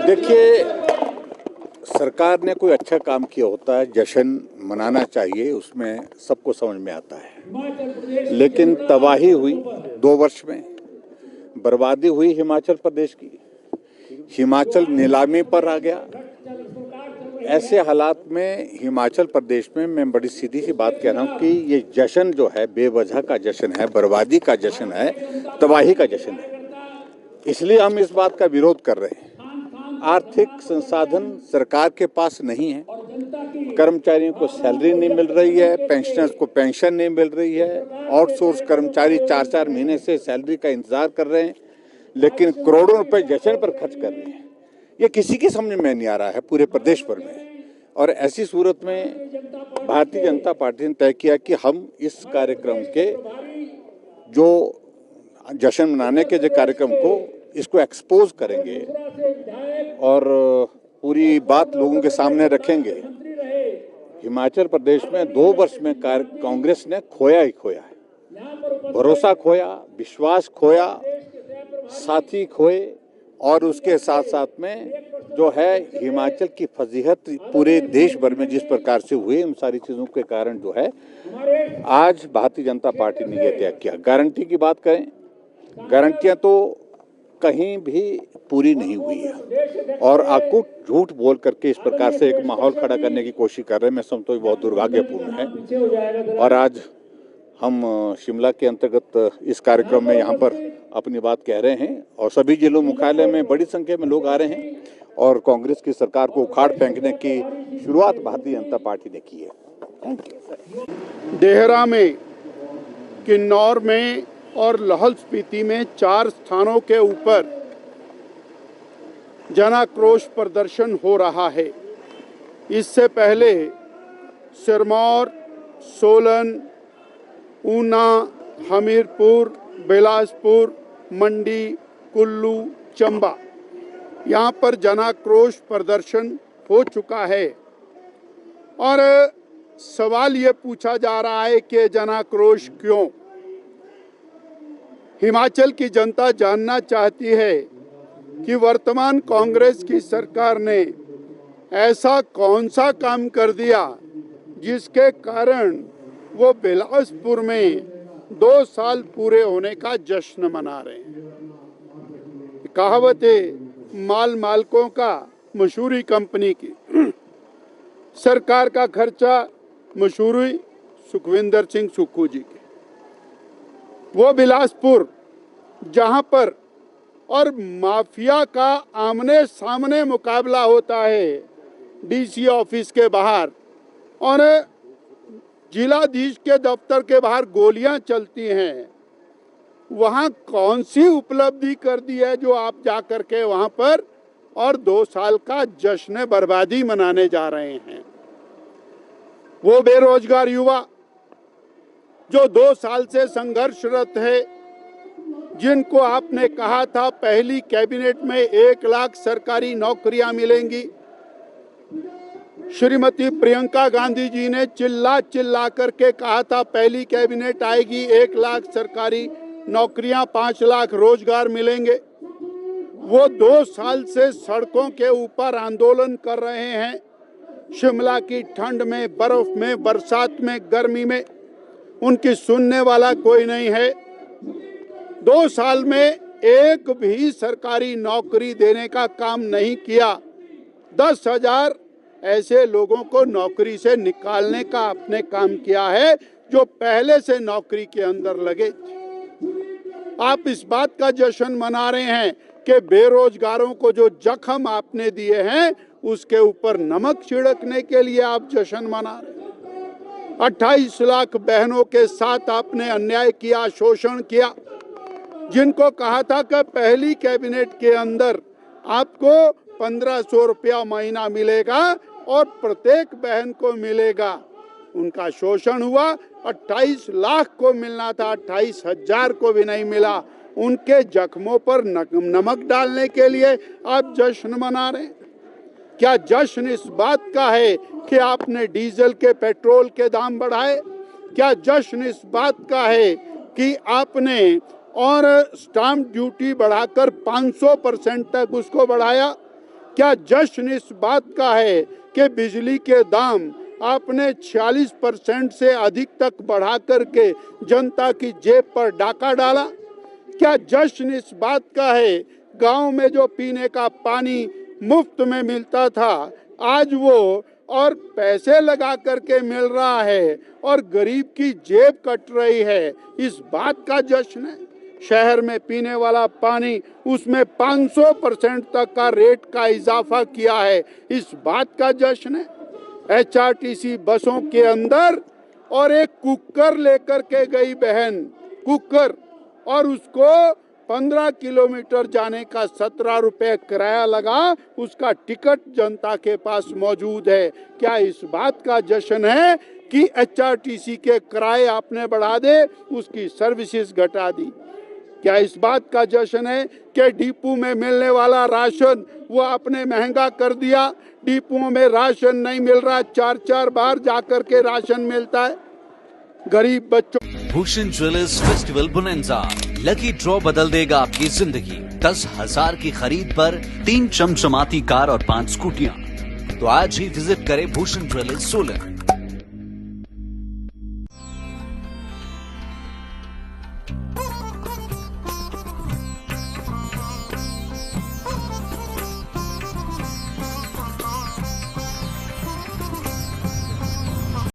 देखिए, सरकार ने कोई अच्छा काम किया होता है, जश्न मनाना चाहिए, उसमें सबको समझ में आता है। लेकिन तबाही हुई 2 वर्ष में, बर्बादी हुई हिमाचल प्रदेश की। हिमाचल नीलामी पर आ गया। ऐसे हालात में हिमाचल प्रदेश में मैं बड़ी सीधी सी बात कह रहा हूँ कि ये जश्न जो है बेवजह का जश्न है, बर्बादी का जश्न है, तबाही का जश्न है। इसलिए हम इस बात का विरोध कर रहे हैं। आर्थिक संसाधन सरकार के पास नहीं है, कर्मचारियों को सैलरी नहीं मिल रही है, पेंशनर्स को पेंशन नहीं मिल रही है, आउटसोर्स कर्मचारी 4-4 महीने से सैलरी का इंतजार कर रहे हैं, लेकिन करोड़ों रुपए जश्न पर खर्च कर रहे हैं। ये किसी की समझ में नहीं आ रहा है पूरे प्रदेश भर में। और ऐसी सूरत में भारतीय जनता पार्टी ने तय किया कि हम इस कार्यक्रम के जो जश्न मनाने के जो कार्यक्रम को इसको एक्सपोज करेंगे और पूरी बात लोगों के सामने रखेंगे। हिमाचल प्रदेश में 2 वर्ष में कांग्रेस ने खोया ही खोया है। भरोसा खोया, विश्वास खोया, साथी खोए और उसके साथ साथ में जो है हिमाचल की फजीहत पूरे देश भर में जिस प्रकार से हुई, इन सारी चीज़ों के कारण जो है आज भारतीय जनता पार्टी ने यह तय किया। गारंटी की बात करें, गारंटियां तो कहीं भी पूरी नहीं हुई है और अकूट झूठ बोल करके इस प्रकार से एक माहौल खड़ा करने की कोशिश कर रहे हैं। मैं समझता हूँ बहुत दुर्भाग्यपूर्ण है। और आज हम शिमला के अंतर्गत इस कार्यक्रम में यहाँ पर अपनी बात कह रहे हैं और सभी जिलों मुख्यालय में बड़ी संख्या में लोग आ रहे हैं और कांग्रेस की सरकार को उखाड़ फेंकने की शुरुआत भारतीय जनता पार्टी ने की है। Thank you. देहरा में, किन्नौर में और लाहौल स्पीति में 4 स्थानों के ऊपर जनाक्रोश प्रदर्शन हो रहा है। इससे पहले सिरमौर, सोलन, ऊना, हमीरपुर, बिलासपुर, मंडी, कुल्लू, चंबा, यहाँ पर जनाक्रोश प्रदर्शन हो चुका है। और सवाल ये पूछा जा रहा है कि जनाक्रोश क्यों? हिमाचल की जनता जानना चाहती है कि वर्तमान कांग्रेस की सरकार ने ऐसा कौन सा काम कर दिया जिसके कारण वो बिलासपुर में 2 साल पूरे होने का जश्न मना रहे हैं। कहावत है माल मालकों का, मशहूरी कंपनी की। सरकार का खर्चा मशहूरी सुखविंदर सिंह सुक्खू जी के। वो बिलासपुर जहां पर और माफिया का आमने सामने मुकाबला होता है डीसी ऑफिस के बाहर और जिलाधीश के दफ्तर के बाहर गोलियां चलती हैं, वहां कौन सी उपलब्धि कर दी है जो आप जाकर के वहां पर और 2 साल का जश्न बर्बादी मनाने जा रहे हैं? वो बेरोजगार युवा जो 2 साल से संघर्षरत है, जिनको आपने कहा था पहली कैबिनेट में 1 लाख सरकारी नौकरियां मिलेंगी। श्रीमती प्रियंका गांधी जी ने चिल्ला चिल्ला करके कहा था पहली कैबिनेट आएगी 1 लाख सरकारी नौकरियां, 5 लाख रोजगार मिलेंगे। वो 2 साल से सड़कों के ऊपर आंदोलन कर रहे हैं, शिमला की ठंड में, बर्फ में, बरसात में, गर्मी में। उनकी सुनने वाला कोई नहीं है। 2 साल में एक भी सरकारी नौकरी देने का काम नहीं किया। 10,000 ऐसे लोगों को नौकरी से निकालने का आपने काम किया है जो पहले से नौकरी के अंदर लगे। आप इस बात का जश्न मना रहे हैं कि बेरोजगारों को जो जख्म आपने दिए हैं उसके ऊपर नमक छिड़कने के लिए आप जश्न मना रहे हैं। 28 लाख बहनों के साथ आपने अन्याय किया, शोषण किया, जिनको कहा था कि पहली कैबिनेट के अंदर आपको 1500 रुपया महीना मिलेगा और प्रत्येक बहन को मिलेगा। उनका शोषण हुआ। 28 लाख को मिलना था, 28,000 को भी नहीं मिला। उनके जख्मों पर नमक डालने के लिए आप जश्न मना रहे हैं। क्या जश्न इस बात का है कि आपने डीजल के, पेट्रोल के दाम बढ़ाए? क्या जश्न इस बात का है कि आपने और स्टाम्प ड्यूटी बढ़ाकर 500% तक उसको बढ़ाया। क्या जश्न इस बात का है कि बिजली के दाम आपने 46% से अधिक तक बढ़ा करके जनता की जेब पर डाका डाला? क्या जश्न इस बात का है गांव में जो पीने का पानी मुफ्त में मिलता था आज वो और पैसे लगा करके मिल रहा है और गरीब की जेब कट रही है, इस बात का जश्न है? शहर में पीने वाला पानी उसमें 500% तक का रेट का इजाफा किया है, इस बात का जश्न है? एचआरटीसी बसों के अंदर और एक कुकर लेकर के गई बहन, कुकर, और उसको 15 किलोमीटर जाने का 17 रुपए किराया लगा, उसका टिकट जनता के पास मौजूद है। क्या इस बात का जश्न है कि एचआरटीसी के किराए आपने बढ़ा दे, उसकी सर्विसेज घटा दी? क्या इस बात का जश्न है कि डिपो में मिलने वाला राशन वो आपने महंगा कर दिया? डिपुओं में राशन नहीं मिल रहा, 4-4 बार जाकर के राशन मिलता है गरीब बच्चों। Bhushan jewellers festival bonanza, lucky draw बदल देगा आपकी जिंदगी। 10,000 की खरीद पर 3 चमचमाती कार और 5 स्कूटियां। तो आज ही विजिट करें भूषण ज्वेलर्स सोलन।